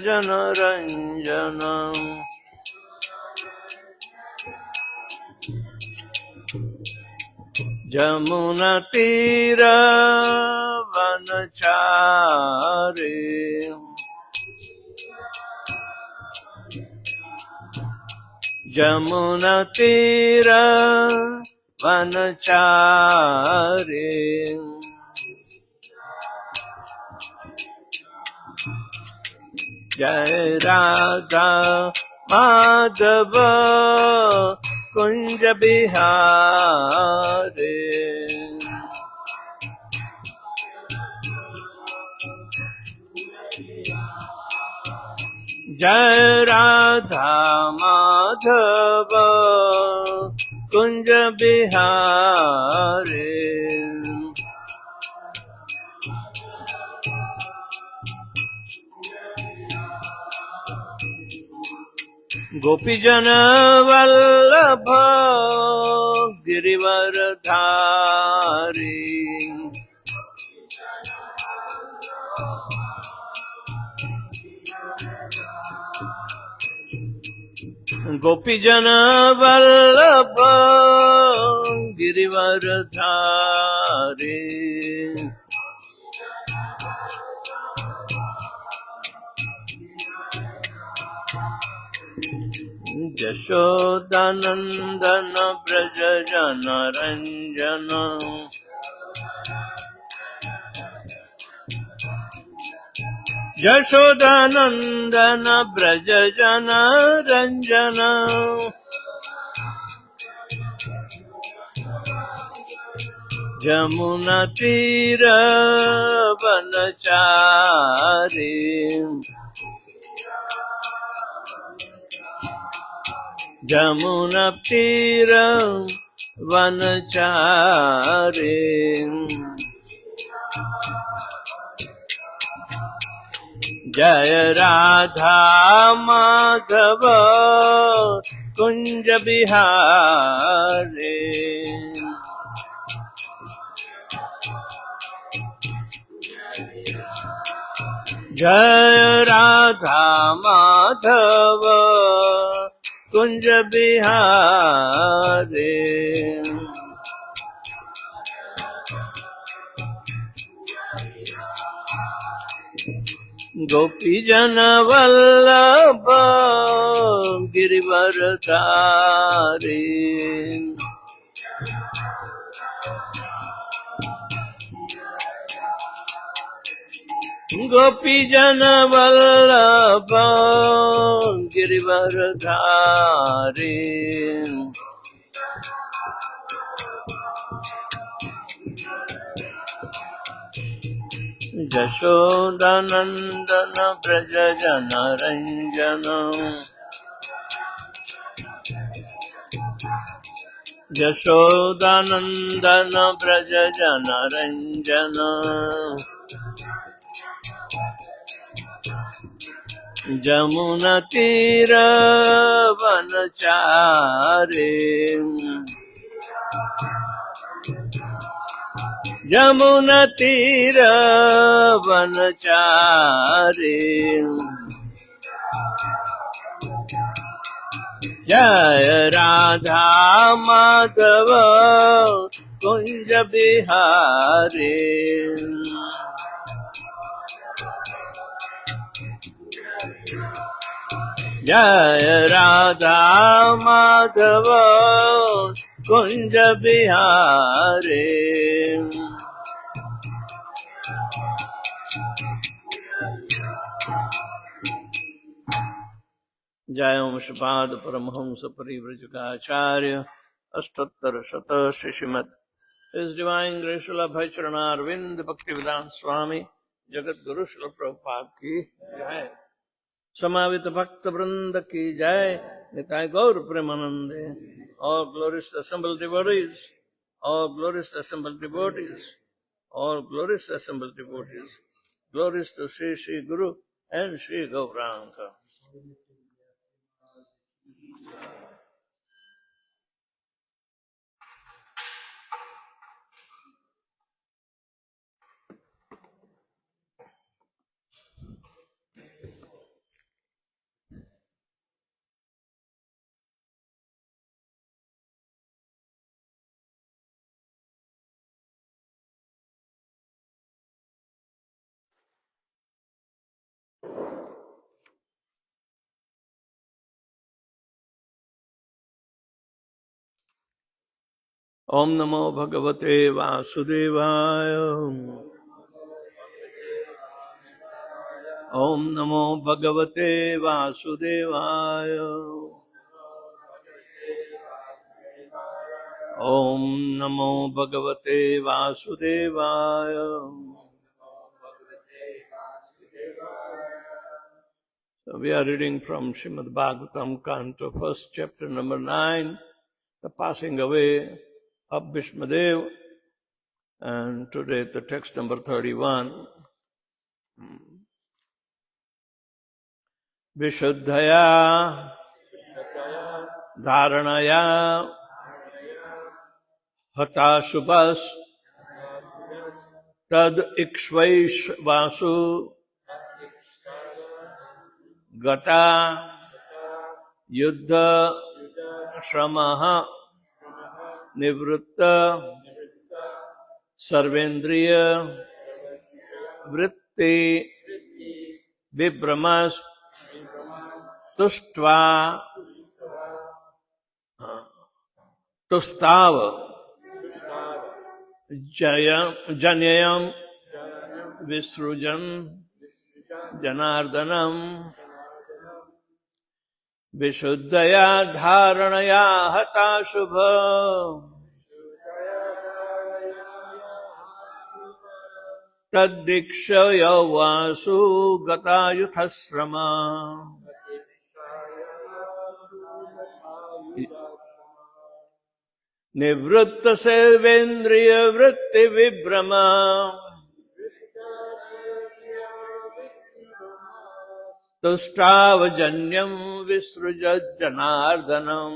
जनरञ्जन जमुनतीरवनचारि जमुनतीरवनचारि जय राधा माधव कुंज बिहारी जय राधा माधव कुंज बिहारी गोपीजन वल्लभ गिरिवरधारी गोपीजन वल्लभ गिरिवरधारी यशोदानंदन ब्रज जनरंजन यशोदानंदन ब्रज जनरंजन जमुना तीर वनचारि जमुना तीर वनचारि जय राधा माधव कुंज बिहारी जय राधा माधव कुंज बिहारी गोपीजन वल्लभ गिरिवरधारी गोपीजन वल्लभ गिरिवरधारी यशोदानंदन ब्रज जनरंजन यशोदानंदन ब्रज जनरंजन जमुना तीर वनचारि जमुना तीर वनचारि जय राधा माधव कुंज बिहारी जय राधा माधव कुंज बिहारी जय ओम श्रीपाद परमहंस परिव्रजकाचार्य अष्टोत्तर शत Shrimad His Divine Grace Srila Bhai Charanarvind Bhaktivedanta Swami Jagat Guru Srila Prabhupada की जय समावित भक्त वृंद की जय निताय गौर प्रेमानंदे all glorious assembled devotees all glorious assembled devotees all glorious assembled devotees glorious to Sri Guru and Sri Gauranga. Om Namo Bhagavate Vasudevaya. Om Namo Bhagavate Vasudevaya. Om Namo Bhagavate Vasudevaya. So we are reading from Srimad Bhagavatam, Canto 1st, chapter number 9, the passing away of Bhishmadev, and today the text number 31. Vishuddhaya Dharanaya Hatashubhas Tad Ikshvaish Vasu Gata Yuddha Shramaha Nivritta Sarvendriya Vritti Vibramas Tustva Tustava Janyayam Visrujan Janardanam Vishuddhaya Dharanaya Hata Shubha Tadikshaya Vasu Gata Yuthasrama Nivritta Selvendriya Vritti Vibrama Tustavajanyam Visruja Janardanam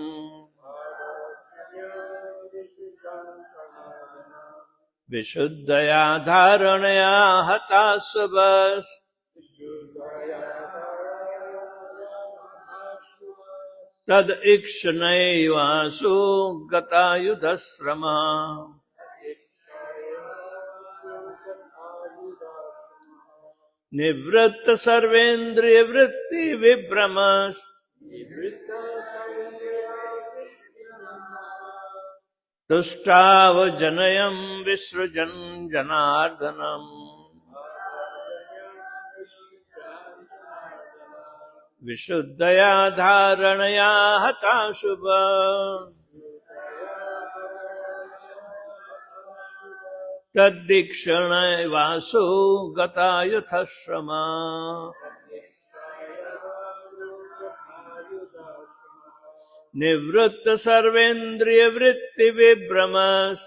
Vishuddhaya Dharanaya Hatasabas Tad Ikshanai Vasu Gata Yudhasrama Nivritta Sarvendriya Vritti Vibramas Tustava Janayam Visrujan Janardanam Vishuddhaya Dharanaya Hata Shubha Taddikshanai Vasu Gata Yuthashrama Nivritta Sarvendriya Vritti Vibramas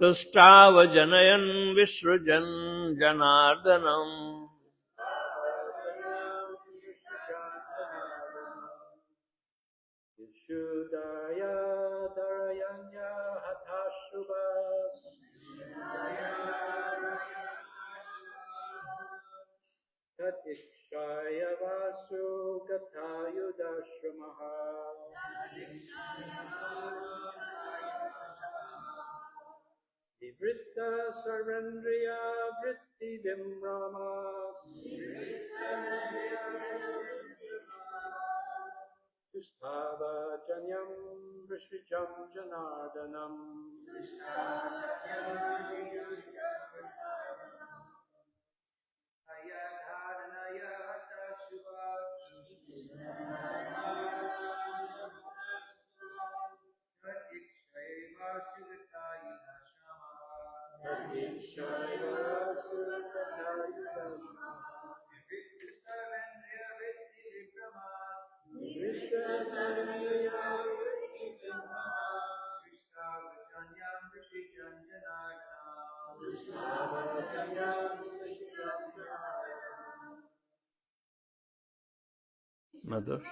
Tustava Janayan Visrujan Janardanam Vishuddhaya Dharayanya Hatashubhas Tatikshaya Vasu Gatayudashramaha Nivritta Sarvendriya Vritti Vimramas Tustava Janyam Vrishijam Janardanam Mothers.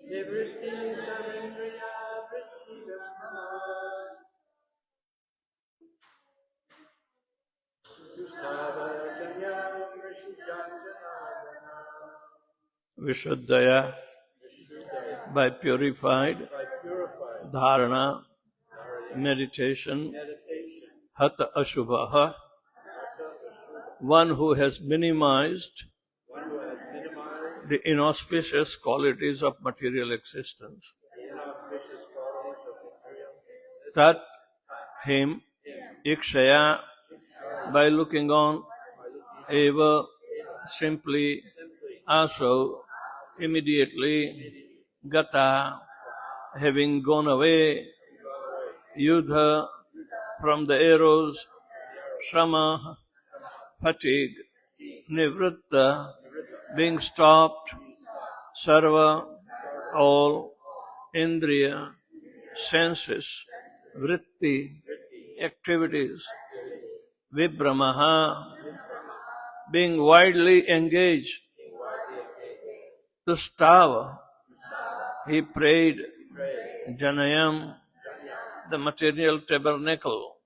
Nivritti Samindriya Vritti Vimramas Sustava Janyam Rishijanjanadana Vishuddhaya, by purified dharana, meditation, hatha ashubhaha, one who has minimized the inauspicious qualities of material existence. Tat him ikshaya, by looking on, eva, simply, aso, immediately, gata, having gone away, yudha, from the arrows, shrama, fatigue, nivritta, being stopped, sarva, all, indriya, senses, vritti, activities, vibramaha, being widely engaged, tustava, he prayed, janayam, the material tabernacle,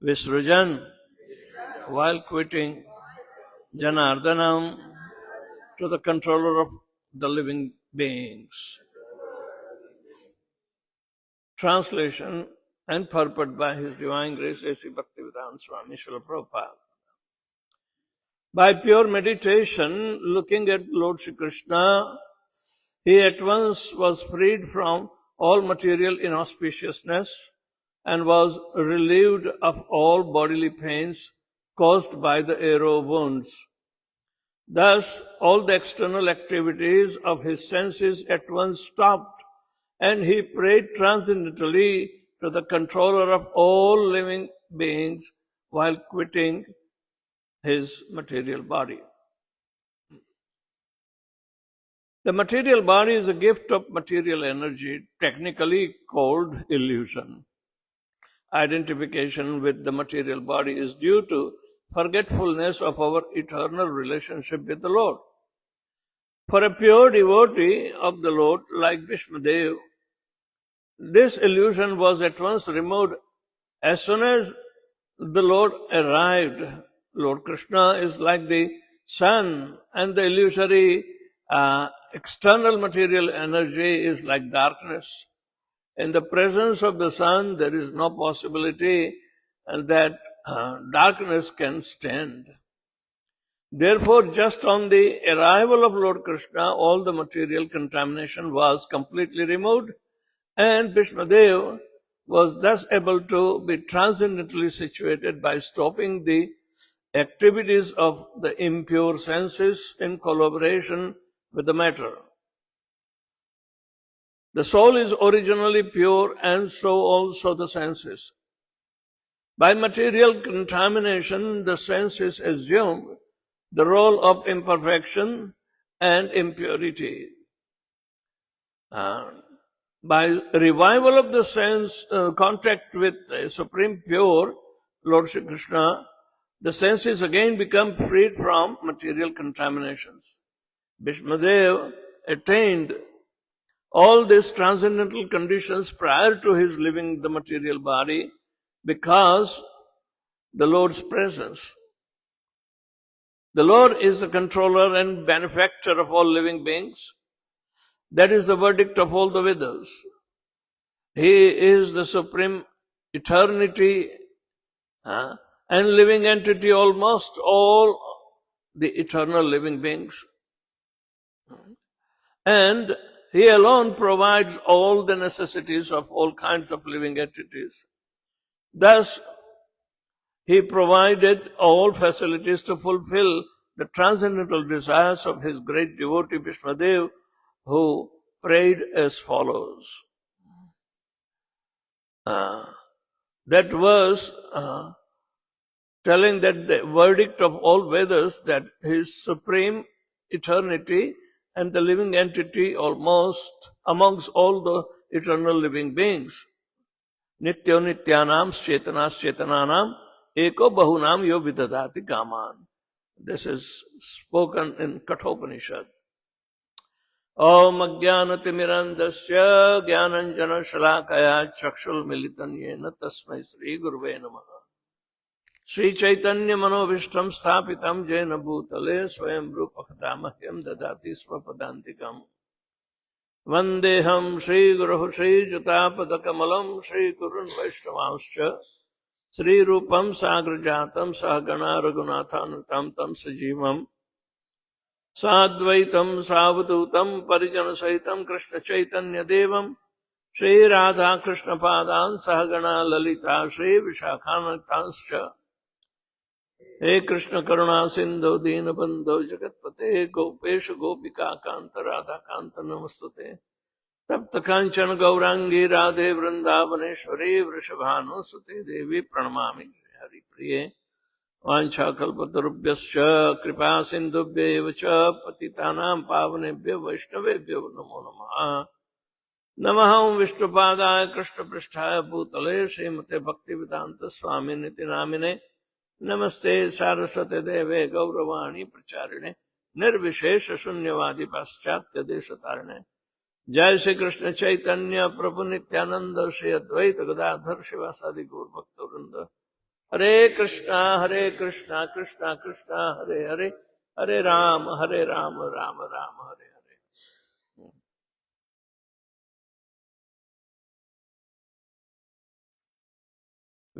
visrujan, while quitting, janardanam, to the controller of the living beings. Translation and purport by His Divine Grace A.C. Bhaktivedanta Swami Srila Prabhupada. By pure meditation, looking at Lord Shri Krishna, he at once was freed from all material inauspiciousness and was relieved of all bodily pains caused by the arrow wounds. Thus, all the external activities of his senses at once stopped, and he prayed transcendently to the controller of all living beings while quitting his material body. The material body is a gift of material energy, technically called illusion. Identification with the material body is due to forgetfulness of our eternal relationship with the Lord. For a pure devotee of the Lord like Bhishmadev, this illusion was at once removed as soon as the Lord arrived. Lord Krishna is like the sun, and the illusory external material energy is like darkness. In the presence of the sun, there is no possibility that darkness can stand. Therefore, just on the arrival of Lord Krishna, all the material contamination was completely removed, and Bhishmadev was thus able to be transcendently situated by stopping the activities of the impure senses in collaboration with the matter. The soul is originally pure, and so also the senses. By material contamination, the senses assume the role of imperfection and impurity. By revival of the sense contact with the Supreme Pure, Lord Shri Krishna, the senses again become freed from material contaminations. Bhishmadev attained all these transcendental conditions prior to his leaving the material body because the Lord's presence. The Lord is the controller and benefactor of all living beings. That is the verdict of all the Vedas. He is the supreme eternity and living entity, almost all the eternal living beings. And He alone provides all the necessities of all kinds of living entities. Thus, He provided all facilities to fulfill the transcendental desires of His great devotee Bhishmadev, who prayed as follows. That verse telling that the verdict of all Vedas that his supreme eternity and the living entity almost amongst all the eternal living beings. Nityo nityanam chetanas chetananam eko bahunam yo vidadati kaman. This is spoken in Kathopanishad. Om Ajnanatimirandasya Jnananjana Shalakaya Chakshul Militan Yena Tasmai Sri Guruve Namaha. Sri Chaitanya Manobhishtam Sthapitam Jena Bhutale Swayam Rupakadamahyam Dadati Swapadantikam. Vandeham Sri Guru Sri Jatapadakamalam Sri Kurun Vaishnavamscha Sri Rupam Sagrajatam Sahagana Raghunathanutam Tam Sajivam Sadvaitam Savadutam Parijana Sahitam Krishna Chaitanya Devam Sri Radha Krishna Padan Sahagana Lalita Sri Vishakhanatanscha He Krishna Karuna Sindhu Dinabandho Jagatpate Gopesha Gopika Kanta Radha Kanta Namastate Tapta Kanchana Gaurangi Radhe Vrindavaneshwari Vrishabhanu Sute Devi Pranamami Hari Priye Vancha kalpatarubhyascha kripa sindhubhyev cha patitanam pavanebhyo vaishnavebhyo namo namaha. Namaham Vishnupadaya Krishna Pristhaya Bhutale Srimate Bhaktivedanta Swami Niti Namine Namaste Saraswate Deve Gauravani Pracharine Nirvishesha Shunyavadi Paschatya Deshatarine. Jai Shri Krishna Chaitanya Prabhu Nityananda Shri Advaita Gadadhar Shivasadi Gaur Bhakta Hare Krishna, Krishna Krishna, Hare Hare, Hare Rama, Rama Rama, Hare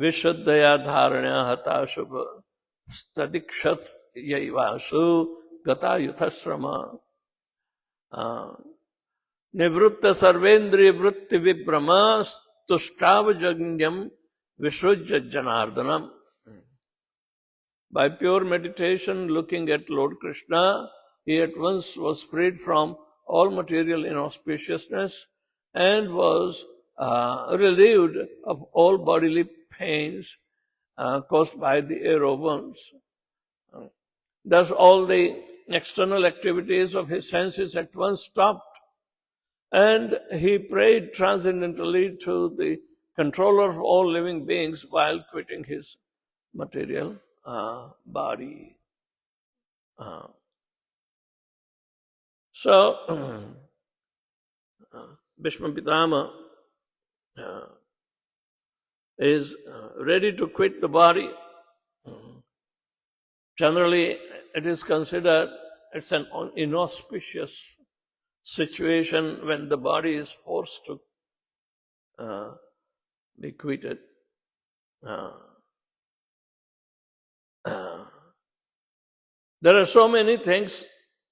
Hare. Vishuddhaya Dharanya Hata Shubha Stadikshat Yaivasu Gata Yuthasrama Nivrutta Sarvendriya Vritti Vibrama Tushtava Jagnyam Vishrujya Janardanam. By pure meditation, looking at Lord Krishna, he at once was freed from all material inauspiciousness and was relieved of all bodily pains caused by the arrow wounds. Thus, all the external activities of his senses at once stopped, and he prayed transcendently to the controller of all living beings while quitting his material body. So, Bhishma Pitama is ready to quit the body. Generally, it is considered it's an inauspicious situation when the body is forced to be quitted. There are so many things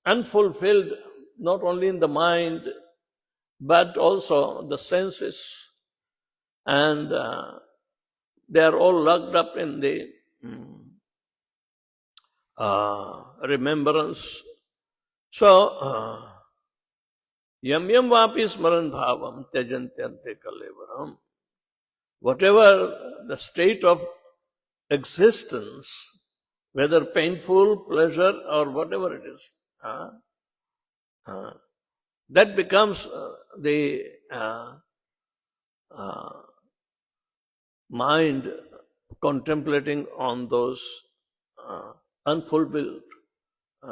unfulfilled, not only in the mind, but also the senses, and they are all locked up in the remembrance. So, yam yam vapi smaran bhavam tyajantyante kalevaram. Whatever the state of existence, whether painful, pleasure, or whatever it is, that becomes the mind contemplating on those unfulfilled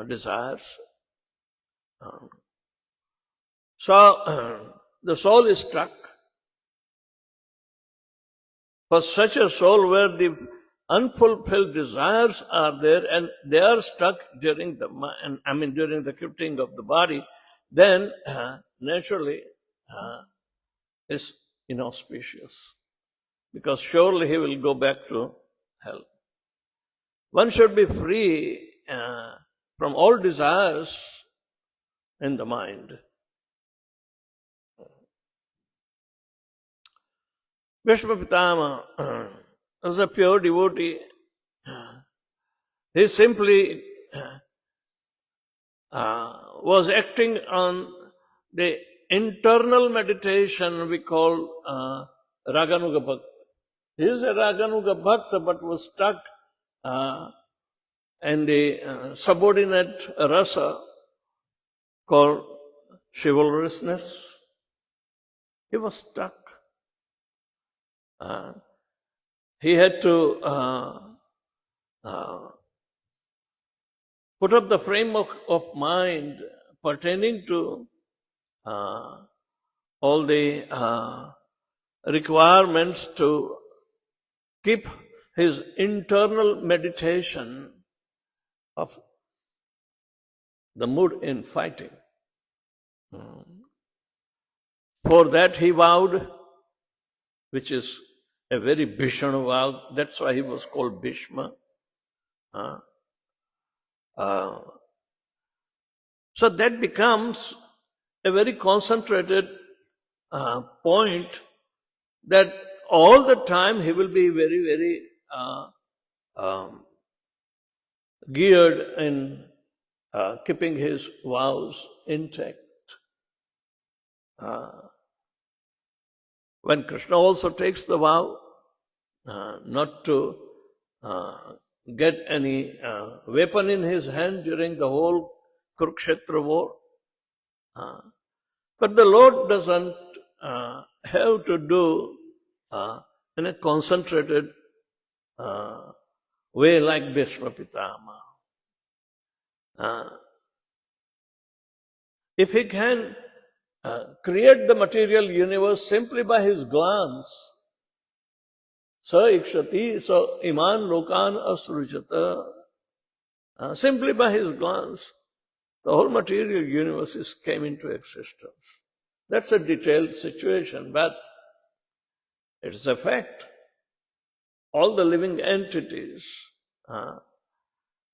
desires. So, the soul is stuck. For such a soul where the unfulfilled desires are there and they are stuck during the quitting of the body, then naturally is inauspicious, because surely he will go back to hell. One should be free from all desires in the mind. Bhishma Pitama was a pure devotee. He simply was acting on the internal meditation we call Raganuga Bhakta. He is a Raganuga Bhakta but was stuck and the subordinate rasa called chivalrousness. He was stuck. He had to put up the framework of mind pertaining to all the requirements to keep his internal meditation of the mood in fighting. For that he vowed, which is a very Bhishana vow. That's why he was called Bhishma. So that becomes a very concentrated point that all the time he will be very, very geared in keeping his vows intact. When Krishna also takes the vow not to get any weapon in his hand during the whole Kurukshetra war, but the Lord doesn't have to do in a concentrated way like Bhishma Pitama. If he can create the material universe simply by his glance, sa ikshati, so iman lokan asrujata, simply by his glance, the whole material universe came into existence. That's a detailed situation, but it's a fact. All the living entities,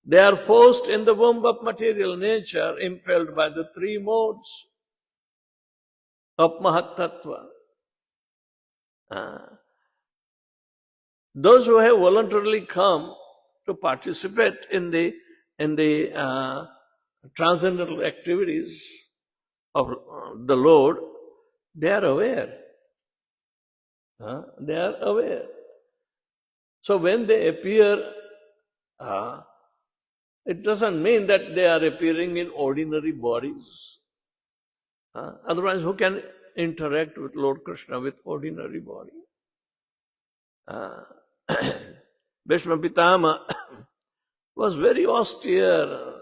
they are forced in the womb of material nature, impelled by the three modes of Mahat-tattva. Those who have voluntarily come to participate in the transcendental activities of the Lord, they are aware. They are aware. So when they appear, it doesn't mean that they are appearing in ordinary bodies. Otherwise, who can interact with Lord Krishna with ordinary body? Bhishma Pitama was very austere,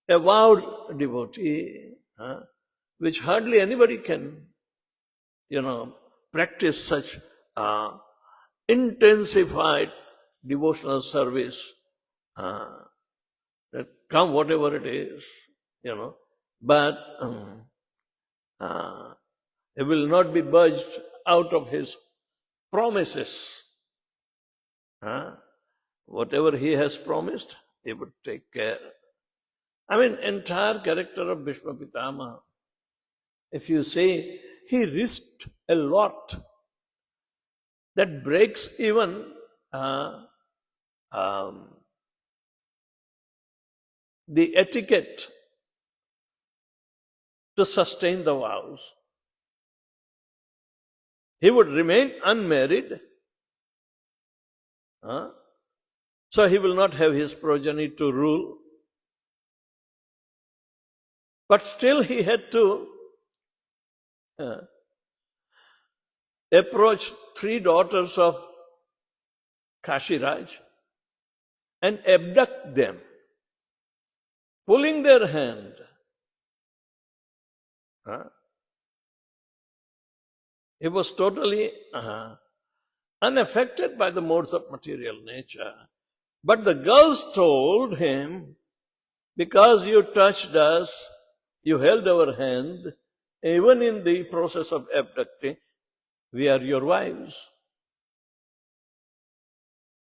a vowed devotee, which hardly anybody can, practice such intensified devotional service, that come whatever it is, but he will not be budged out of his promises. Whatever he has promised, he would take care. Entire character of Bhishma Pitama, if you say, he risked a lot that breaks even the etiquette to sustain the vows. He would remain unmarried, so he will not have his progeny to rule. But still he had to approach three daughters of Kashiraj and abduct them, pulling their hand. He was totally unaffected by the modes of material nature. But the girls told him, because you touched us, you held our hand, even in the process of abducting, we are your wives.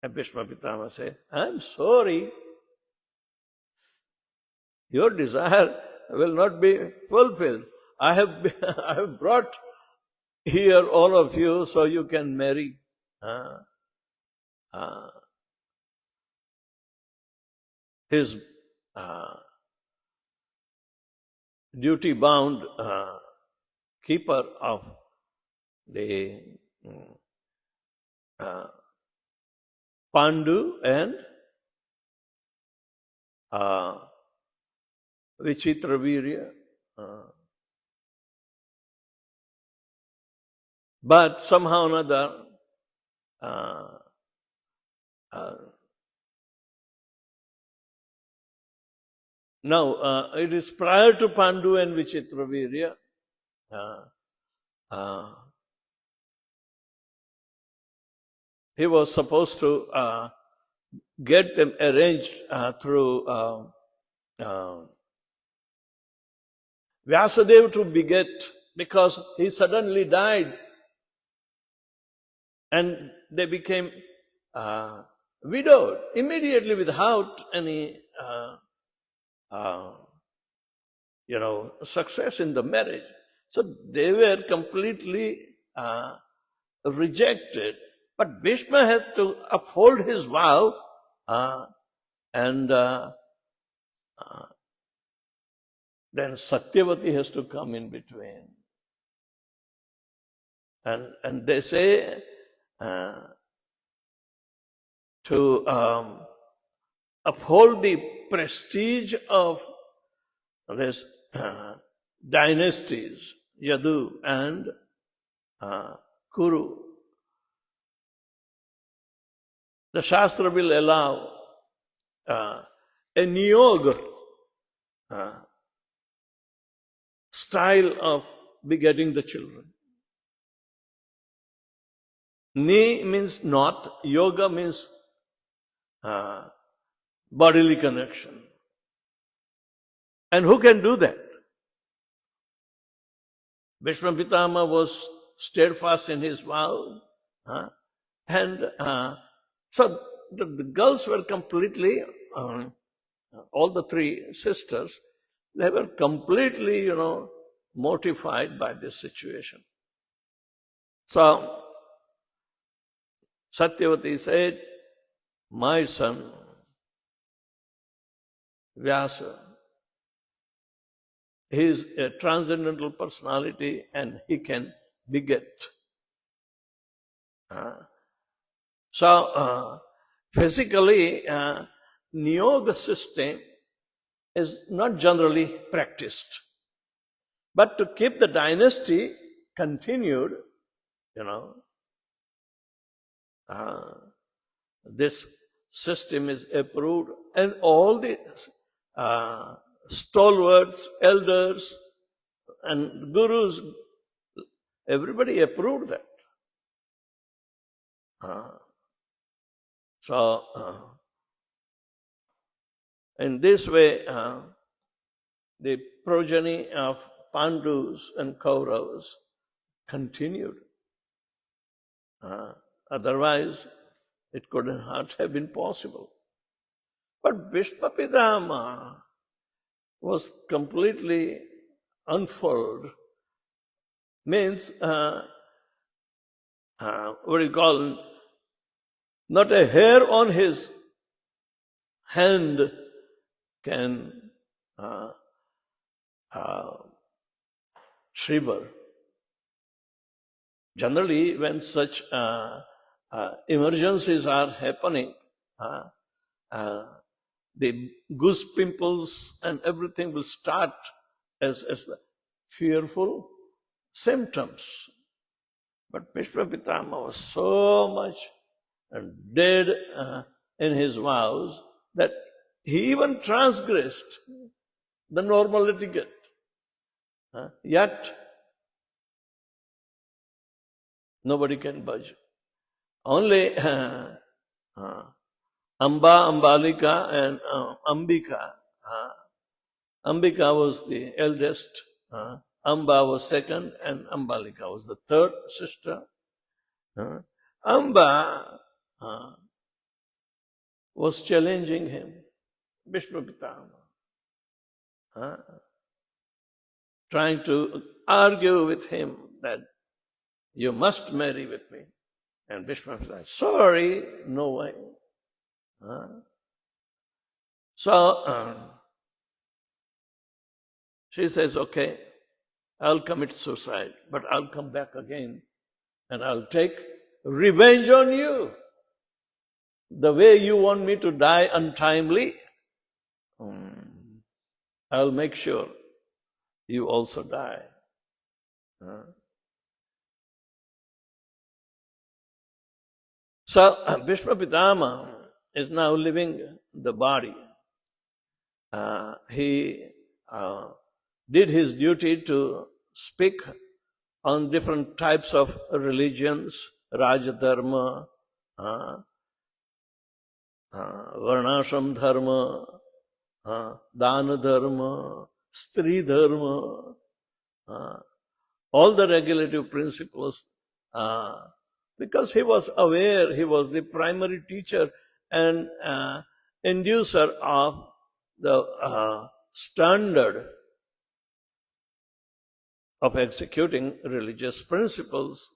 And Bhishma Pitama said, I'm sorry, your desire will not be fulfilled. I have brought here all of you so you can marry. His duty-bound keeper of the Pandu and Vichitra Virya. But somehow or another, now it is prior to Pandu and Vichitra Virya. He was supposed to get them arranged through Vyasadeva to beget, because he suddenly died and they became widowed immediately without any success in the marriage. So they were completely rejected. But Bhishma has to uphold his vow, and then Satyavati has to come in between. And they say to uphold the prestige of this dynasties, Yadu and Kuru, the Shastra will allow a niyog style of begetting the children. Ni means not, yoga means bodily connection. And who can do that? Bhishma Pitama was steadfast in his vow, and so the girls were completely, all the three sisters, they were completely, mortified by this situation. So Satyavati said, my son, Vyasa, he is a transcendental personality and he can beget. So physically, niyoga system is not generally practiced. But to keep the dynasty continued, this system is approved, and all the stalwarts, elders, and gurus, everybody approved that. So, in this way, the progeny of Pandus and Kauravas continued. Otherwise, it could not have been possible. But Bhishma Pitama was completely unfurled. Means, what do you call, not a hair on his hand can shiver. Generally, when such emergencies are happening, the goose pimples and everything will start as the fearful symptoms. But Bhishma Pitama was so much dead in his vows that he even transgressed the normal etiquette. Yet, nobody can budge. Only Amba, Ambalika, and Ambika. Ambika was the eldest, Amba was second, and Ambalika was the third sister. Amba was challenging him, Bhishma Pitama, trying to argue with him that you must marry with me. And Bhishma said, sorry, no way. So she says, okay, I'll commit suicide, but I'll come back again and I'll take revenge on you. The way you want me to die untimely, I'll make sure you also die. So Bhishma Pitama is now leaving the body. He did his duty to speak on different types of religions, Raja Dharma, Varnashram Dharma, Dana Dharma, Stri Dharma, all the regulative principles, because he was aware, he was the primary teacher and inducer of the standard of executing religious principles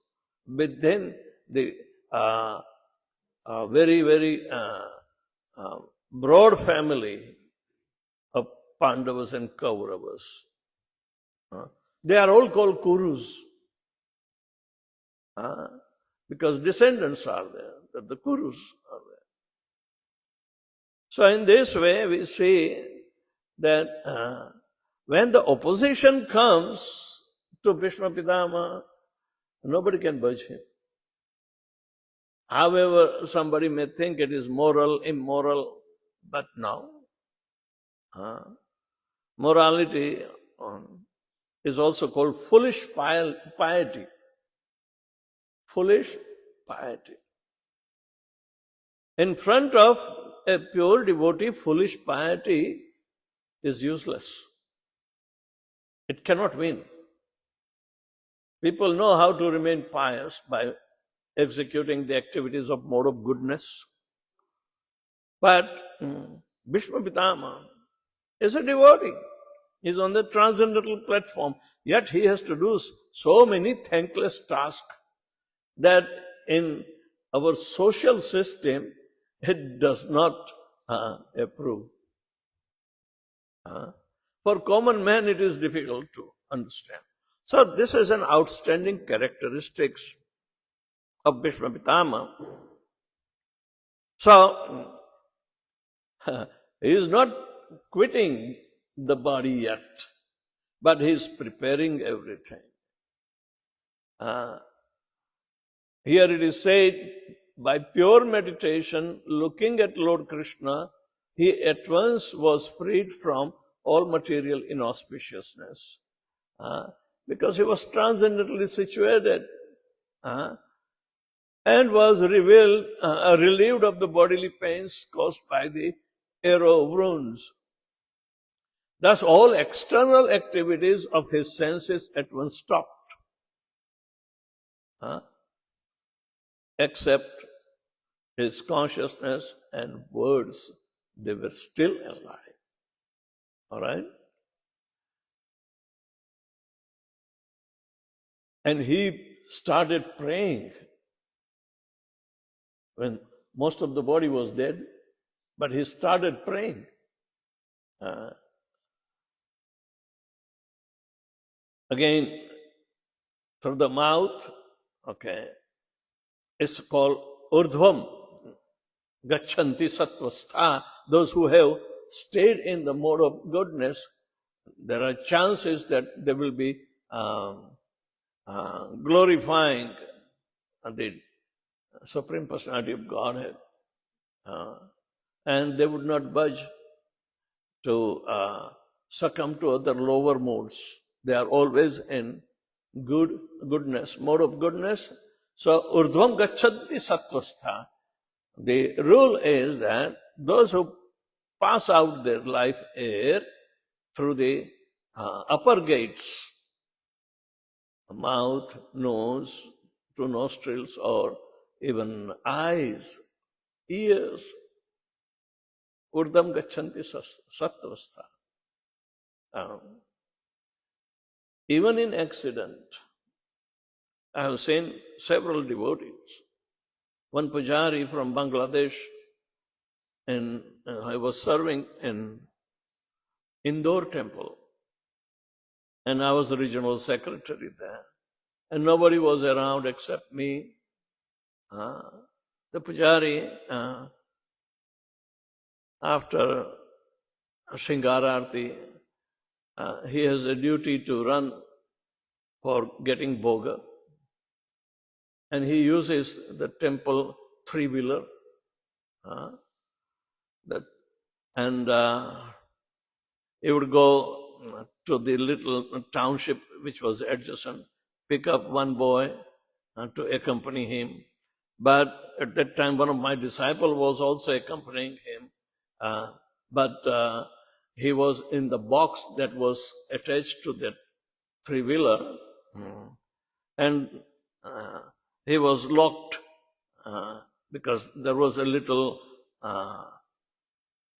within the very, very broad family of Pandavas and Kauravas. They are all called Kurus, because descendants are there, the Kurus are there. So in this way we see that when the opposition comes to Bhishma Pitama, nobody can budge him. However, somebody may think it is moral, immoral, but no. Morality is also called foolish piety. Foolish piety. In front of a pure devotee, foolish piety is useless. It cannot win. People know how to remain pious by executing the activities of mode of goodness. But Bhishma Pitama is a devotee. He is on the transcendental platform. Yet he has to do so many thankless tasks that in our social system it does not approve. For common man it is difficult to understand. So this is an outstanding characteristics of Bhishma Pitama. So he is not quitting the body yet, but he is preparing everything. Here it is said, by pure meditation, looking at Lord Krishna, he at once was freed from all material inauspiciousness, because he was transcendently situated, and was relieved of the bodily pains caused by the arrow wounds. Thus all external activities of his senses at once stopped, except his consciousness and words, they were still alive. All right? And he started praying when most of the body was dead, but he started praying. Again, through the mouth, it's called urdhvam, gachanti sattvastha. Those who have stayed in the mode of goodness, there are chances that they will be glorifying the Supreme Personality of Godhead. And they would not budge to succumb to other lower modes. They are always in goodness, mode of goodness. So, urdhvam gachanti sattvastha. The rule is that those who pass out their life air through the upper gates, mouth, nose, through nostrils, or even eyes, ears, urdhvam gachanti sattvastha. Even in accident, I have seen several devotees. One pujari from Bangladesh, and I was serving in Indore temple, and I was the regional secretary there, and nobody was around except me. The pujari, after Shringararti, he has a duty to run for getting bhoga, and he uses the temple three-wheeler, and he would go to the little township which was adjacent, pick up one boy to accompany him. But at that time, one of my disciples was also accompanying him, but he was in the box that was attached to that three-wheeler, and he was locked because there was a little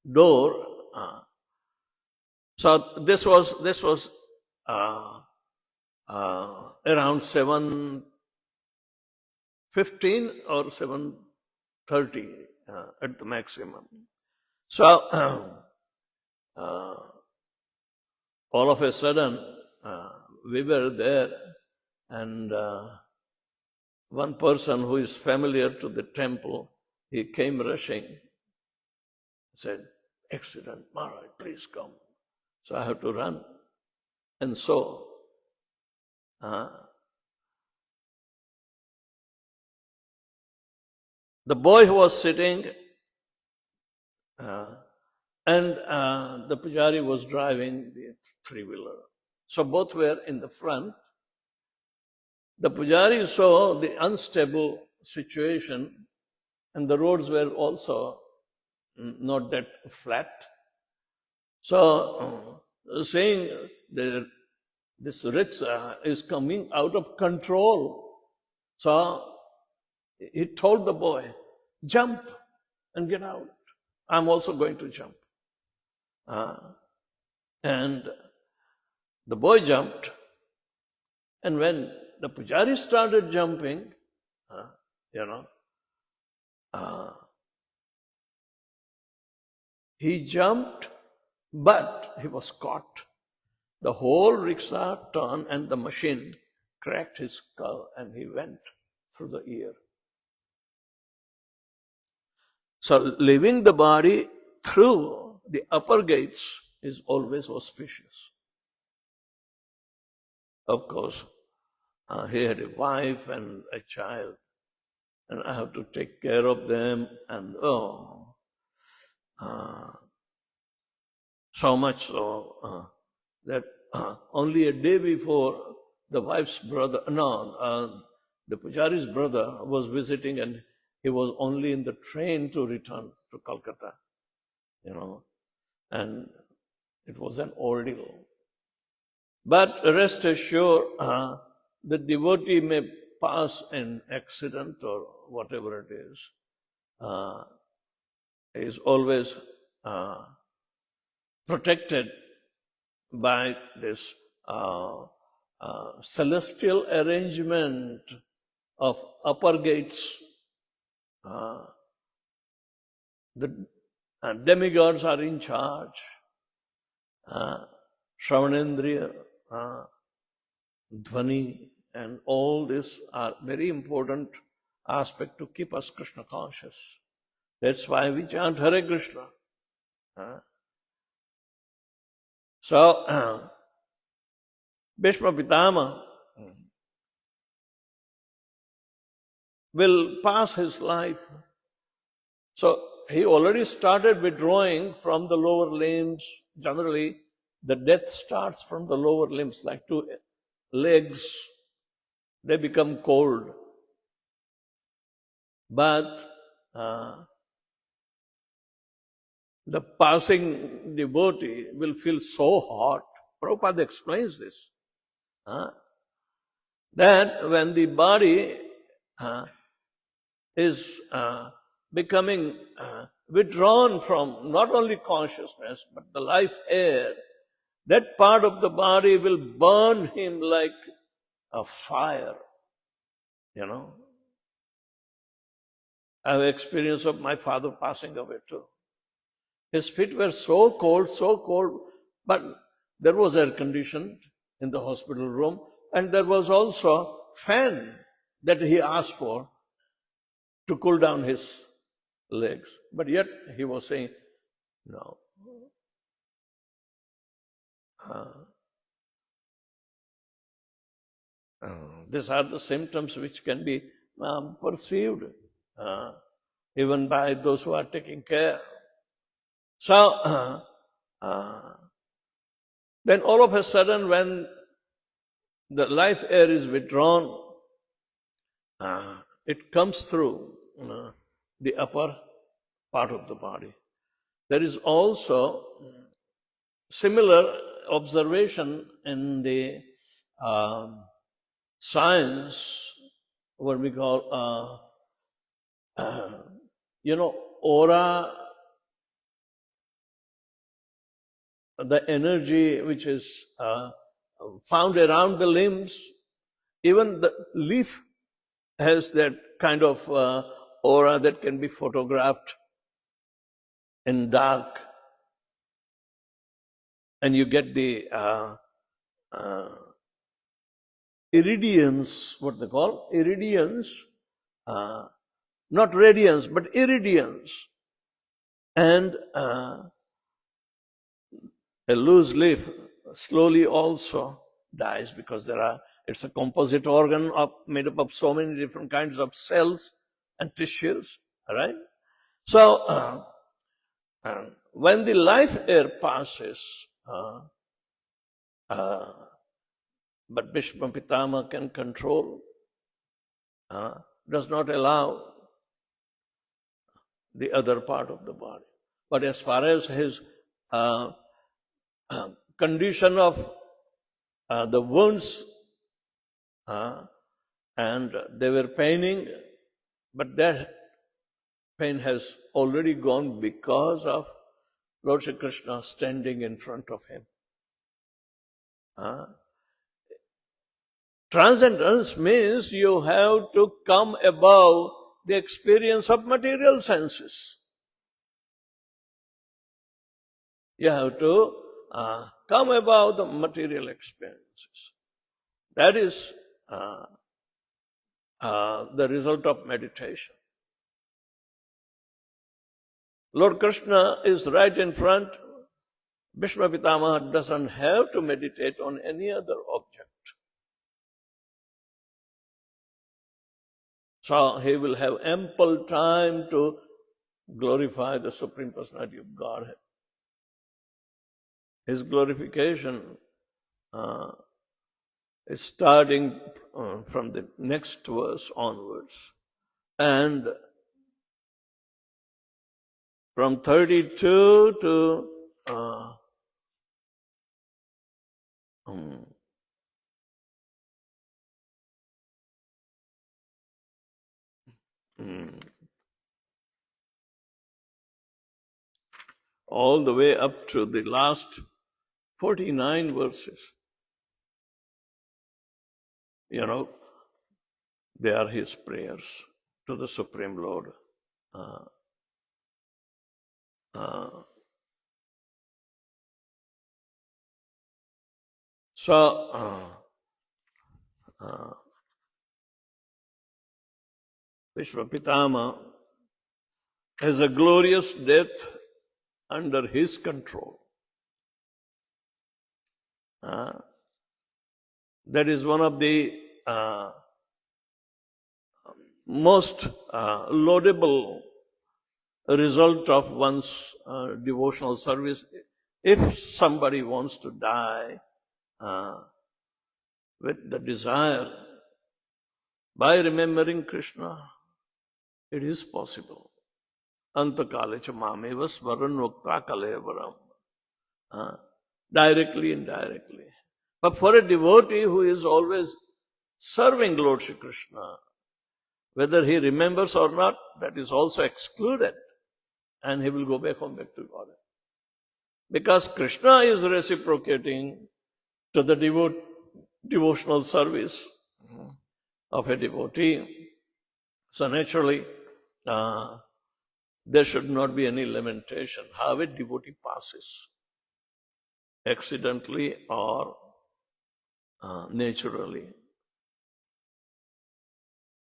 door. So this was around 7:15 or 7:30 at the maximum. So all of a sudden we were there, and one person who is familiar to the temple, he came rushing, said, "Accident, Maharaj, please come." So I have to run. And so the boy who was sitting and the pujari was driving the three-wheeler. So both were in the front. The pujari saw the unstable situation, and the roads were also not that flat. So saying this rickshaw is coming out of control. So he told the boy, "Jump and get out. I'm also going to jump." And the boy jumped, and when the pujari started jumping, he jumped, but he was caught. The whole rickshaw turned and the machine cracked his skull and he went through the ear. So leaving the body through the upper gates is always auspicious. Of course, he had a wife and a child, and I have to take care of them, and so much so that only a day before the wife's brother, the pujari's brother was visiting, and he was only in the train to return to Calcutta, and it was an ordeal. But rest assured, the devotee may pass an accident or whatever it is always protected by this celestial arrangement of upper gates. The demigods are in charge. Shravanendriya, Dhvani, and all this are very important aspect to keep us Krishna conscious. That's why we chant Hare Krishna. So, Bhishma Pitama will pass his life. So, he already started withdrawing from the lower limbs. Generally, the death starts from the lower limbs, like two legs. They become cold. But the passing devotee will feel so hot. Prabhupada explains this. That when the body is becoming withdrawn from not only consciousness, but the life air, that part of the body will burn him like a fire. I have experience of my father passing away too. His feet were so cold, but there was air conditioned in the hospital room, and there was also fan that he asked for to cool down his legs. But yet he was saying, no. These are the symptoms which can be perceived even by those who are taking care. So, then all of a sudden, when the life air is withdrawn, it comes through the upper part of the body. There is also similar observation in the science, what we call, aura, the energy which is found around the limbs. Even the leaf has that kind of aura that can be photographed in dark, and you get the iridiance, what they call iridiance, not radiance but iridiance, and a loose leaf slowly also dies because it's a composite organ made up of so many different kinds of cells and tissues, right? So when the life air passes, but Bhishma Pitama can control, does not allow the other part of the body. But as far as his condition of the wounds, and they were paining, but that pain has already gone because of Lord Shri Krishna standing in front of him. Transcendence means you have to come above the experience of material senses. You have to come above the material experiences. That is the result of meditation. Lord Krishna is right in front. Bhishma Pitamaha doesn't have to meditate on any other object. So he will have ample time to glorify the Supreme Personality of Godhead. His glorification is starting from the next verse onwards. And from 32 to all the way up to the last 49 verses. They are his prayers to the Supreme Lord. So, Vishwa Pitama has a glorious death under his control. That is one of the most laudable result of one's devotional service. If somebody wants to die with the desire, by remembering Krishna, it is possible. Antakale cha mameva svaran vokta kalevaram. Directly, indirectly. But for a devotee who is always serving Lord Shri Krishna, whether he remembers or not, that is also excluded. And he will go back home, back to God. Because Krishna is reciprocating to the devotional service of a devotee. So naturally, there should not be any lamentation how a devotee passes, accidentally or naturally.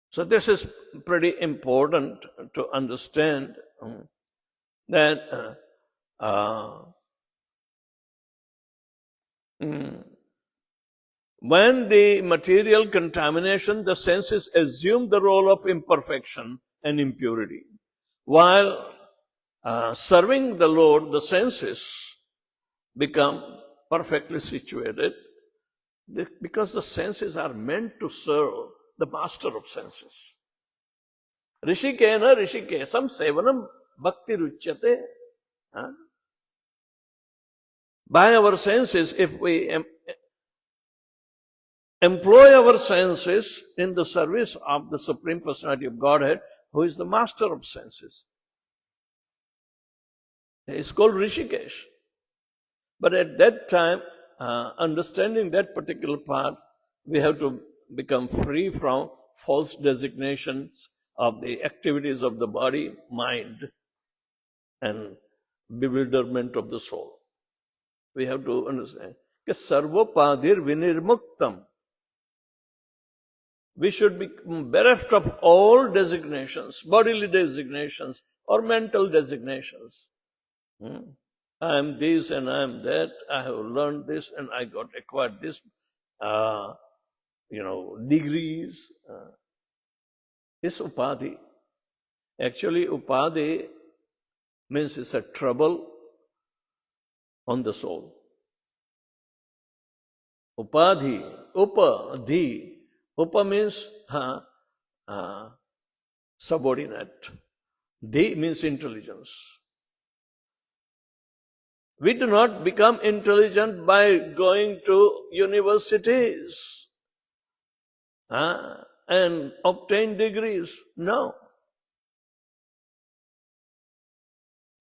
So this is pretty important to understand that Mm. When the material contamination, the senses assume the role of imperfection and impurity. While serving the Lord, the senses become perfectly situated because the senses are meant to serve the master of senses. Rishikena rishikesam sevanam bhakti ruchyate. By our senses, if we employ our senses in the service of the Supreme Personality of Godhead, who is the master of senses. It's called Rishikesh. But at that time, understanding that particular part, we have to become free from false designations of the activities of the body, mind, and bewilderment of the soul. We have to understand. Sarvopadir vinirmuktam. We should be bereft of all designations, bodily designations or mental designations. I am this and I am that. I have learned this and I got acquired this, degrees. Is upadhi. Actually, upadhi means it's a trouble on the soul. Upadhi, upadhi. Upa means subordinate. Dhi means intelligence. We do not become intelligent by going to universities and obtain degrees. No.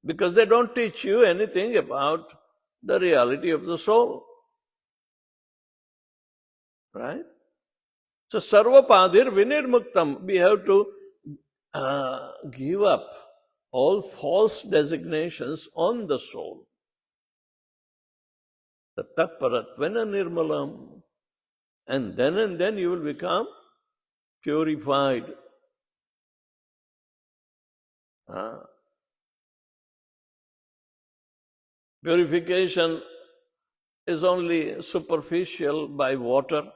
Because they don't teach you anything about the reality of the soul. Right? So, sarvapadir vinirmuktam. We have to give up all false designations on the soul. Tatparattvena nirmalam. And then you will become purified. Purification is only superficial by water.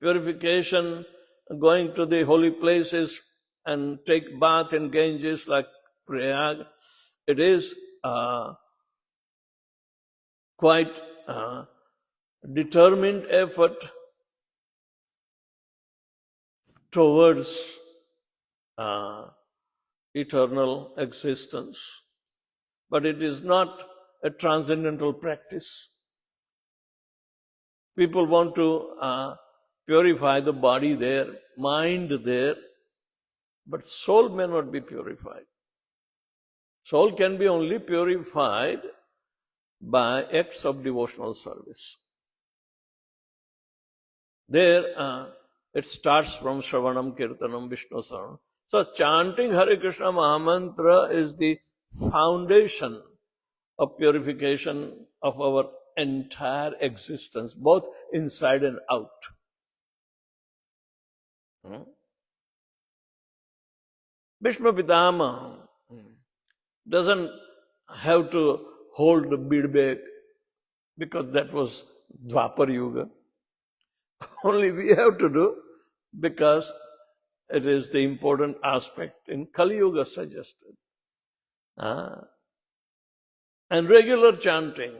Purification, going to the holy places and take bath in Ganges like Prayag, it is quite determined effort towards eternal existence. But it is not a transcendental practice. People want to purify the body there, mind there, but soul may not be purified. Soul can be only purified by acts of devotional service. There, it starts from Shravanam, Kirtanam, Vishnu Saranam. So, chanting Hare Krishna Mahamantra is the foundation of purification of our entire existence, both inside and out. Bhishma Pitama doesn't have to hold the bead bag because that was Dwapar Yuga. Only we have to do because it is the important aspect in Kali Yuga suggested. And regular chanting.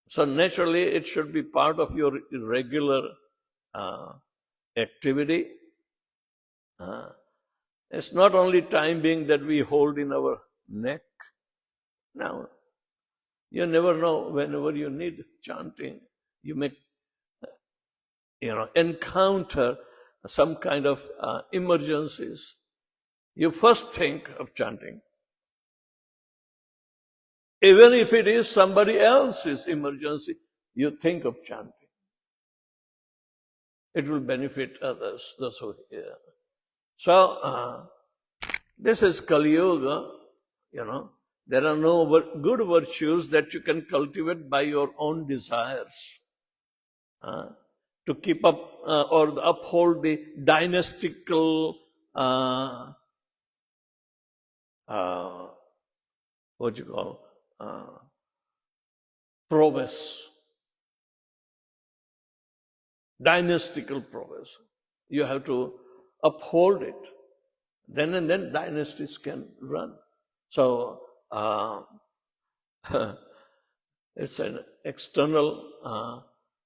So naturally it should be part of your regular activity. It's not only time being that we hold in our neck. Now, you never know, whenever you need chanting, you may encounter some kind of emergencies. You first think of chanting. Even if it is somebody else's emergency, you think of chanting. It will benefit others, those who hear. So, this is Kali Yuga, There are no good virtues that you can cultivate by your own desires. To keep up or uphold the dynastical prowess, dynastical prowess. You have to uphold it. Then and then dynasties can run. So it's an external,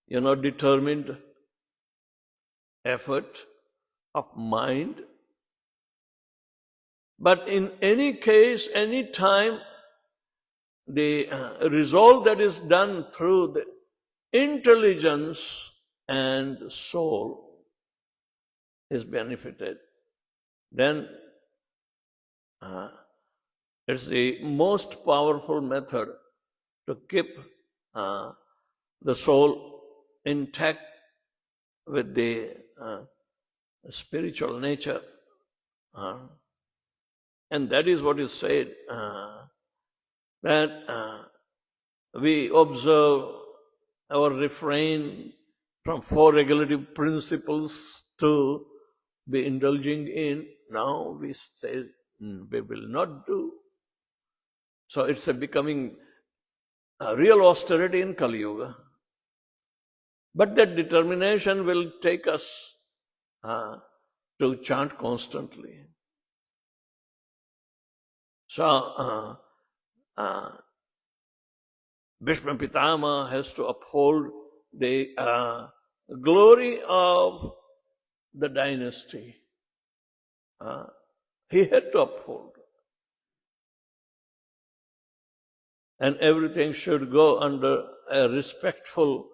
determined effort of mind. But in any case, any time, the resolve that is done through the intelligence and soul is benefited, then it's the most powerful method to keep the soul intact with the spiritual nature. And that is what is said, that we observe or refrain from 4 regulative principles to be indulging in. Now we say we will not do. So it's becoming a real austerity in Kali Yuga. But that determination will take us to chant constantly. So Bhishma Pitama has to uphold the glory of the dynasty. He had to uphold. And everything should go under a respectful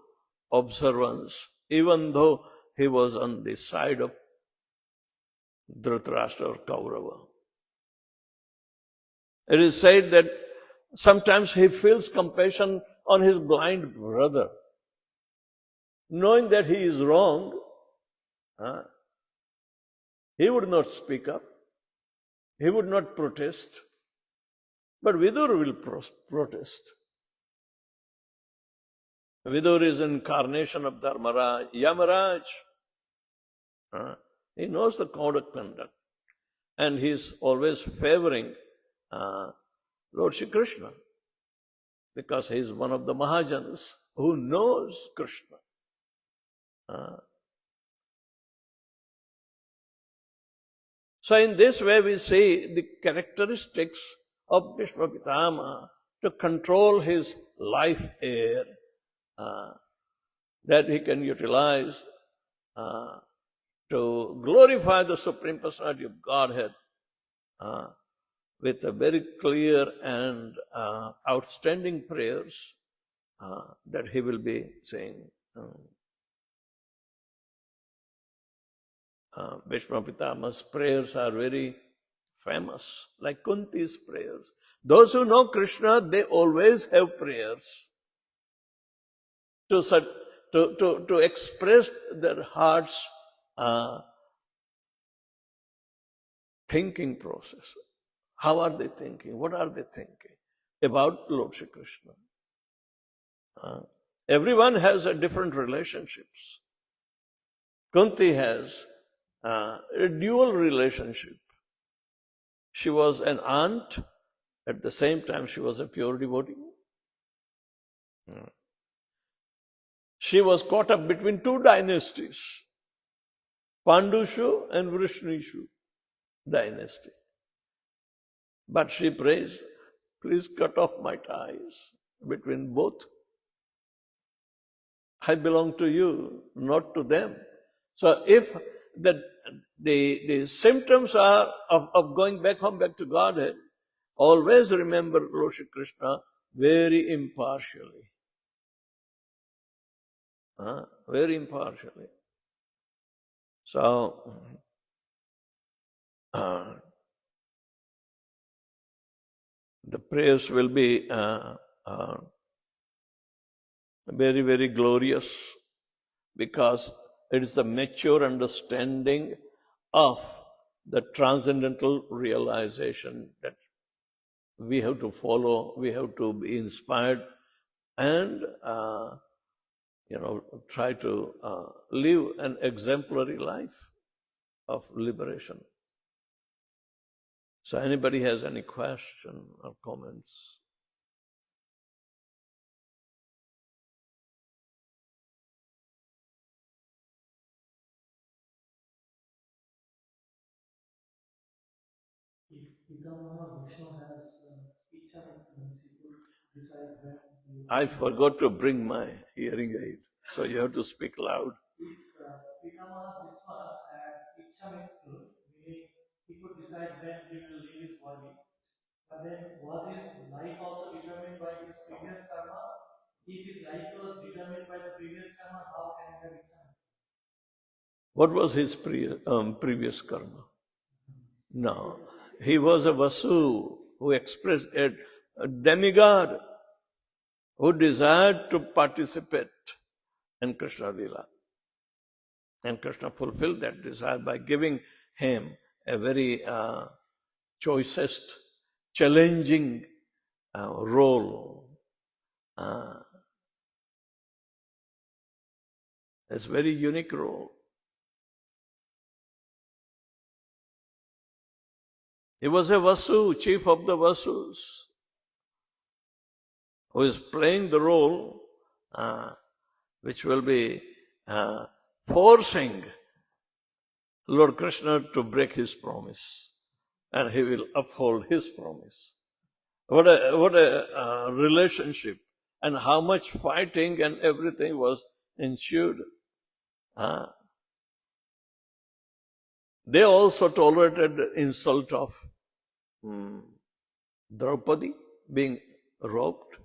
observance, even though he was on the side of Dhritarashtra or Kaurava. It is said that sometimes he feels compassion on his blind brother, knowing that he is wrong. He would not speak up. He would not protest. But Vidur will protest. Vidur is incarnation of Dharmaraj, Yamaraj. He knows the code of conduct. And he is always favoring Lord Shri Krishna, because he is one of the Mahajans who knows Krishna. So in this way we see the characteristics of Bhishma Pitama to control his life air, that he can utilize to glorify the Supreme Personality of Godhead with a very clear and outstanding prayers that he will be saying. Bhishma Pitama's prayers are very famous, like Kunti's prayers. Those who know Krishna, they always have prayers to express their heart's thinking process. How are they thinking? What are they thinking about Lord Shri Krishna? Everyone has a different relationships. Kunti has a dual relationship. She was an aunt, at the same time she was a pure devotee. She was caught up between 2 dynasties, Pandushu and Vrishnishu dynasty. But she prays, please cut off my ties between both. I belong to you, not to them. So if the symptoms are of going back home, back to Godhead, always remember Lord Shri Krishna very impartially. Very impartially. So, the prayers will be very, very glorious, because it is the mature understanding of the transcendental realization that we have to follow, we have to be inspired, and try to live an exemplary life of liberation. So anybody has any question or comments? I forgot to bring my hearing aid, so you have to speak loud. He could decide when he will leave his body. But then, was his life also determined by his previous karma? If his life was determined by the previous karma, how can he have eternity? What was his previous karma? No. He was a Vasu who expressed a demigod who desired to participate in Krishna Lila. And Krishna fulfilled that desire by giving him a very choicest, challenging role. It's a very unique role. He was a Vasu, chief of the Vasus, who is playing the role which will be forcing Lord Krishna to break his promise, and he will uphold his promise. What a relationship, and how much fighting and everything was ensued. They also tolerated the insult of Draupadi being robbed.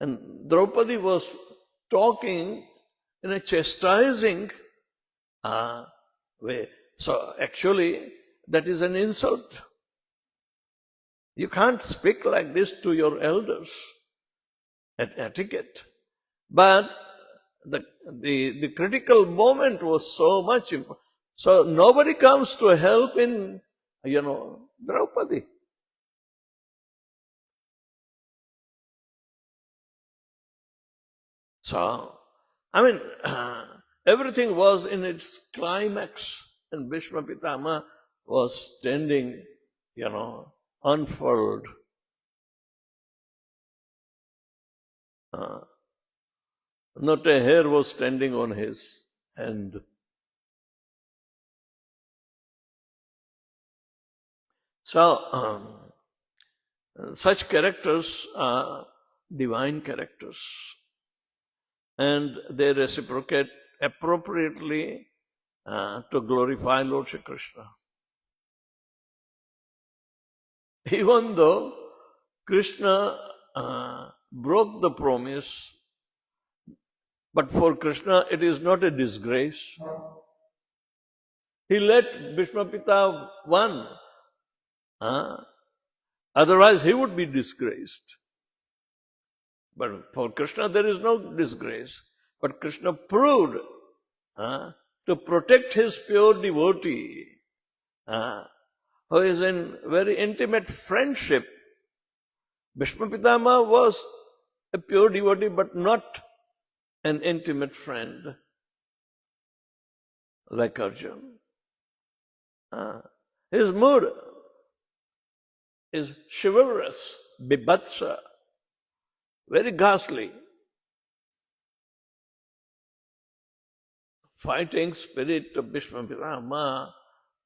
And Draupadi was talking in a chastising way. So actually, that is an insult. You can't speak like this to your elders at etiquette. But the critical moment was so much important. So nobody comes to help in, Draupadi. So, everything was in its climax, and Bhishma Pitama was standing, unfurled. Not a hair was standing on his hand. So, such characters are divine characters, and they reciprocate appropriately to glorify Lord Shri Krishna. Even though Krishna broke the promise, but for Krishna it is not a disgrace. He let Bhishma Pita won. Otherwise he would be disgraced. But for Krishna there is no disgrace. But Krishna proved to protect his pure devotee, who is in very intimate friendship. Bhishma Pitama was a pure devotee, but not an intimate friend like Arjuna. His mood is chivalrous, bibhatsa, very ghastly. Fighting spirit of Bhishma Pitama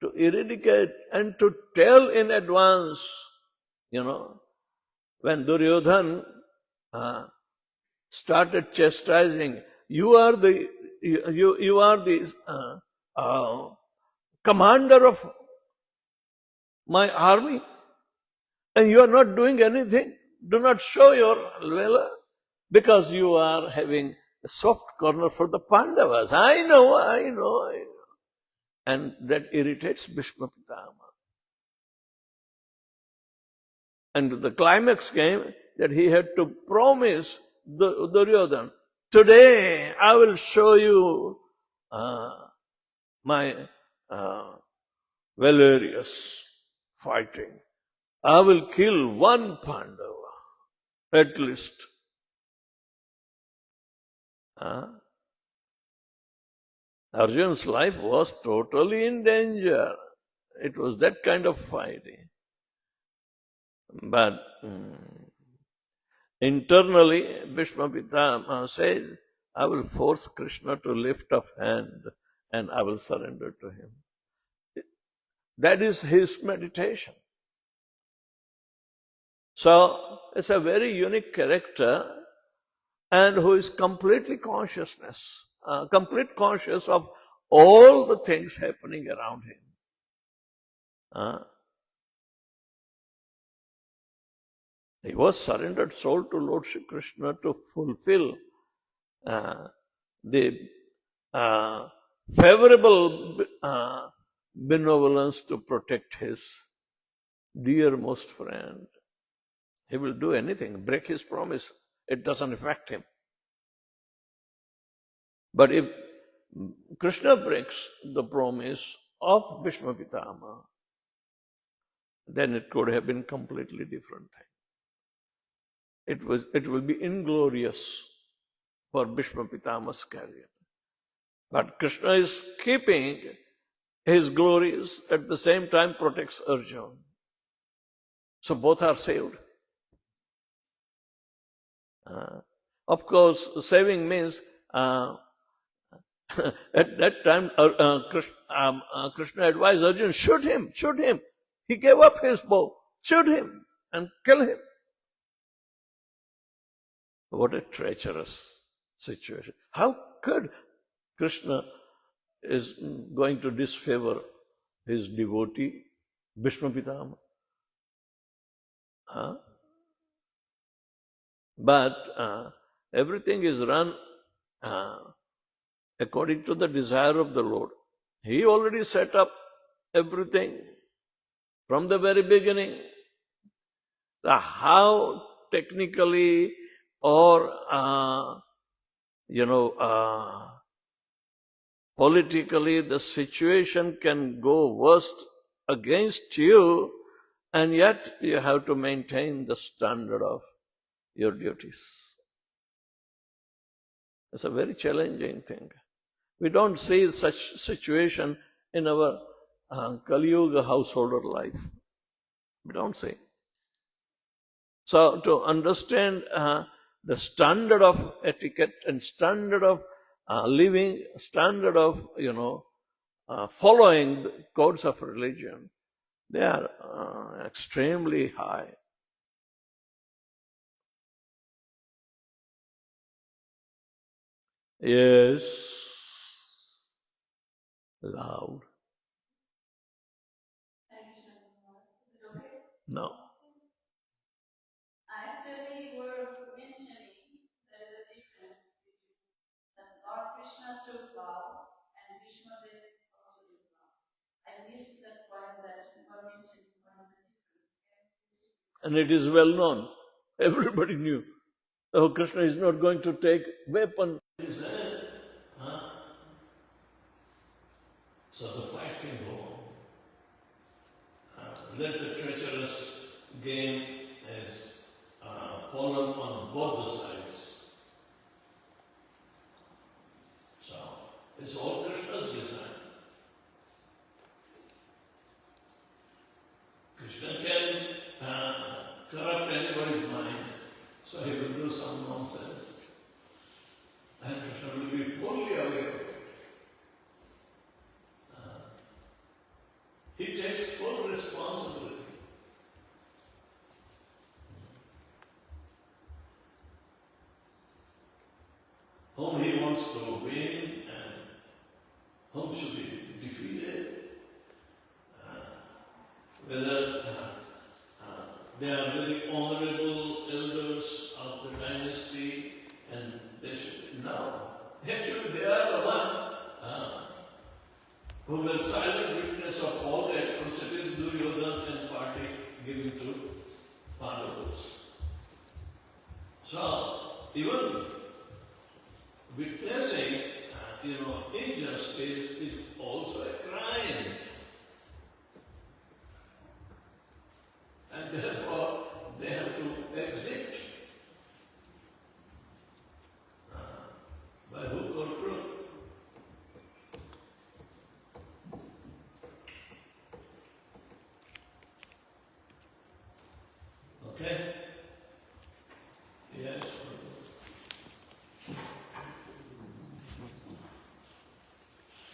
to eradicate and to tell in advance, when Duryodhan started chastising, you are the commander of my army, and you are not doing anything. Do not show your valor, because you are having a soft corner for the Pandavas. I know. And that irritates Bhishma Pitama. And the climax came that he had to promise Duryodhan, today I will show you my valorous fighting. I will kill one Pandava, at least. Arjuna's life was totally in danger. It was that kind of fighting. But internally, Bhishma Pitama says, I will force Krishna to lift up hand and I will surrender to him. That is his meditation. So it's a very unique character, and who is completely conscious of all the things happening around him. He was surrendered soul to Lord Shri Krishna to fulfill the favorable benevolence to protect his dearmost friend. He will do anything, break his promise. It doesn't affect him. But if Krishna breaks the promise of Bhishma Pitama, then it could have been completely different thing. It will be inglorious for Bhishma Pitama's career. But Krishna is keeping his glories, at the same time protects Arjuna. So both are saved. Of course, saving means at that time Krishna advised Arjuna, shoot him. He gave up his bow. Shoot him and kill him. What a treacherous situation. How could Krishna is going to disfavor his devotee, Bhishma Pitama? But everything is run according to the desire of the Lord. He already set up everything from the very beginning. How technically or politically the situation can go worst against you, and yet you have to maintain the standard of your duties. It's a very challenging thing. We don't see such situation in our Kali Yuga householder life. We don't see. So to understand the standard of etiquette and standard of living, standard of following the codes of religion, they are extremely high. Yes, loud. Is it okay? No. Actually, we're mentioning there is a difference between that Lord Krishna took vow and Bhishma Dev also took vow. I missed that point that you were mentioning. What is the difference? And it is well known. Everybody knew. Oh, Krishna is not going to take weapon. So the fight can go on. Let the treacherous game has fallen on both the sides. So it's all Krishna's design. Krishna can corrupt anybody's mind, so he will do some nonsense. And Krishna will be fully aware of it. He takes full responsibility. Whom he wants to win and whom should be defeated. Whether they are very honorable elders of the dynasty and they should know. Actually, they are the one who were silent witness of all the atrocities Duryodhana and party giving to Pandavas. So, even witnessing, injustice is also a crime. And therefore, they have to exit by hook or crook. Okay? Yes.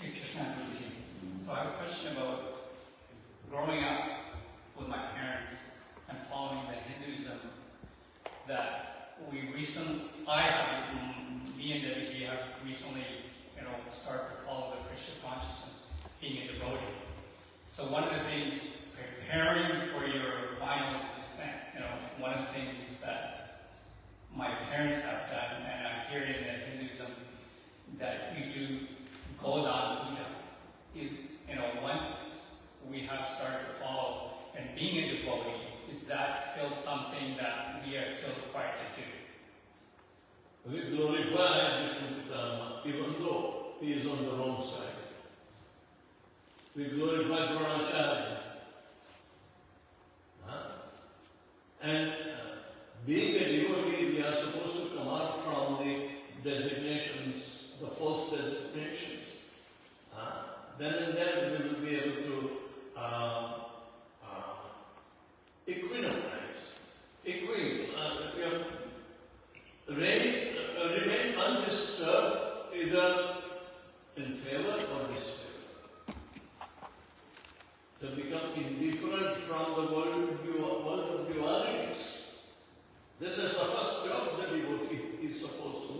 Hey, Krishna Guruji. So I have a question me and Debbie have recently, started to follow the Krishna consciousness, being a devotee. So one of the things, preparing for your final descent, one of the things that my parents have done, and I hear it in Hinduism, that you do Godan Puja, is, once we have started to follow and being a devotee, is that still something that we are still required to do? We glorify Vishnu Dharma even though he is on the wrong side. We glorify Dronacharya. And being a devotee, we are supposed to come out from the designations, the false designations. Then and there we will be able to remain undisturbed either in favor or disfavor. To become indifferent from the world of dualities. This is the first job the devotee is supposed to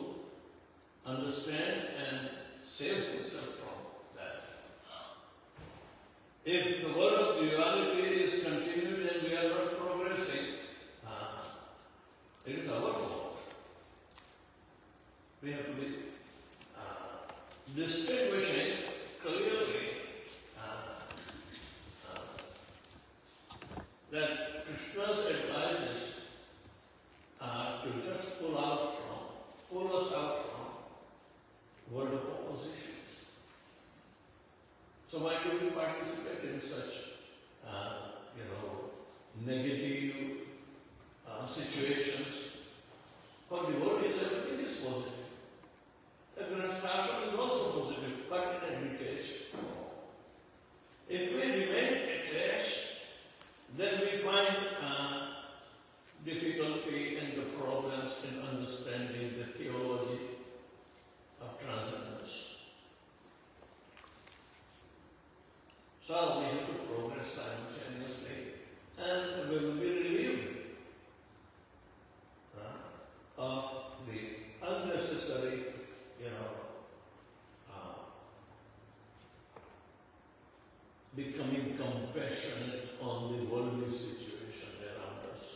understand and save himself from that. If the world of duality is continued and we are not progressing, it is our fault. We have to be distinguishing clearly that Krishna's advice is to just pull us out from world of oppositions. So why do we participate in such, negative situations? For devotees, everything is positive. The Grihastha is also positive, but in advantage. If we remain attached, then we find difficulty and the problems in understanding the theology of transcendence. So we have to progress simultaneously, and we will be relieved of the unnecessary, becoming compassionate on the worldly situation around us.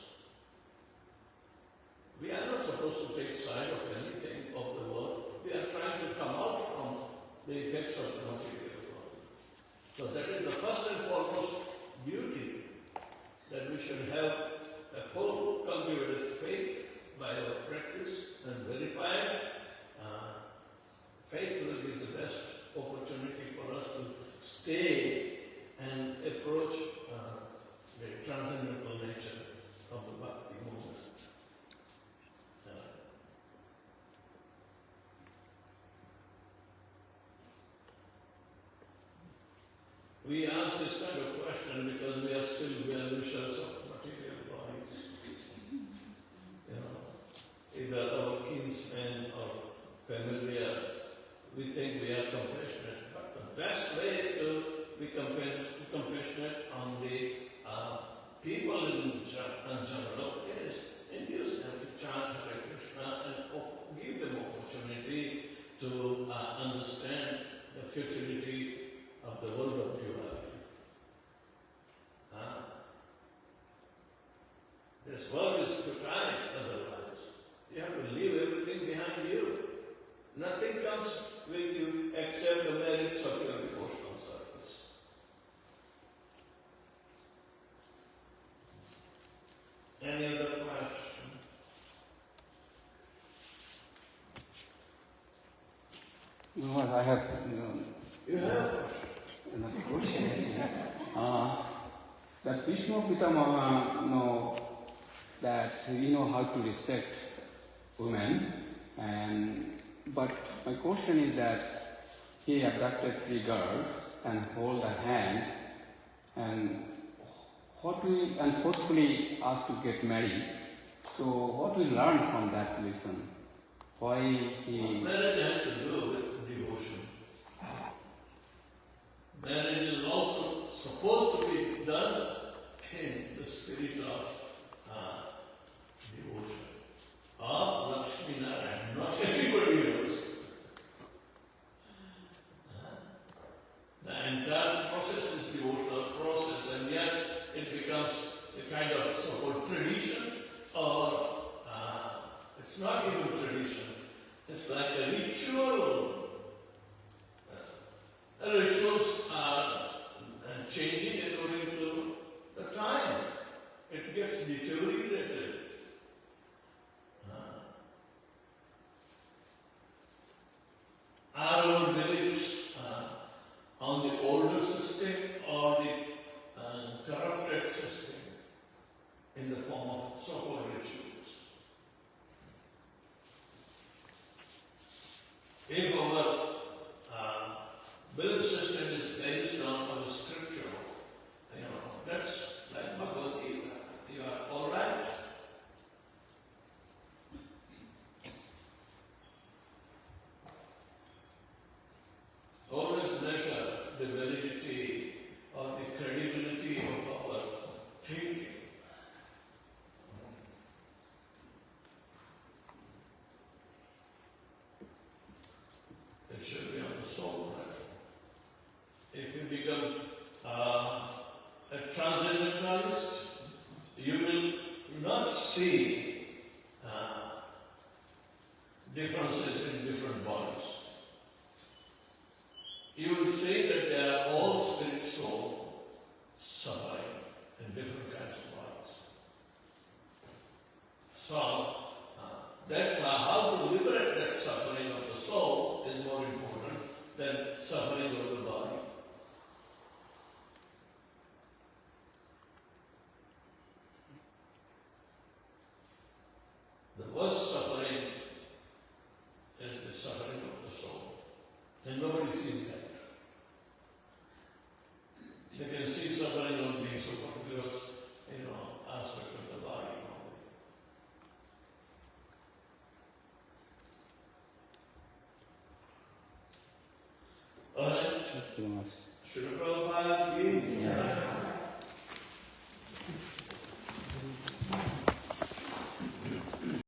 We are not supposed to take side of anything of the world. We are trying to come out from the effects of the material world. So that is the first and foremost duty, that we should have a full cultivated faith by our practice and verified. Faith will be the best opportunity for us to stay and approach the transcendental nature of the bhakti movement. We ask this kind of question because we are still well-wishers of material bodies. Either our kinsmen or familiar, we think we are compassionate, but the best way to be compassionate on the people in general is induce them to chant Hare Krishna and give them opportunity to understand the futility of the world of duality. This world is futile otherwise. You have to leave everything behind you. Nothing comes with you except the merits of your devotional service. Any other question? No, I have You have another question. That Vishnu Pitamaha know that we know how to respect women, but my question is that he abducted 3 girls and hold a hand and forcefully asked to get married. So what we learn from that lesson? Why he... Marriage has to do with devotion. Marriage is also supposed to be done in the spirit of devotion, of becomes a kind of so-called tradition, or it's not even tradition. It's like a ritual. Rituals are changing according to the time. It gets deteriorated. Are our beliefs on the older system or the corrupted system in the form of so-called rituals? If our belief system is based on our scripture, that's like Bhagavad-gita. You are all right. Always measure the validity or the credibility of our thinking. It should be on the soul, right? If you become a transcendentalist, you will not see differences in different bodies. You will see that they are all spirit soul suffering in different kinds of bodies. So, that's how to liberate that suffering of the soul is more important than suffering of the body. The worst suffering is the suffering of the soul. And nobody sees that. They can see suffering only in so particular, aspect of the body only. Alright. Srila Prabhupada ki jai.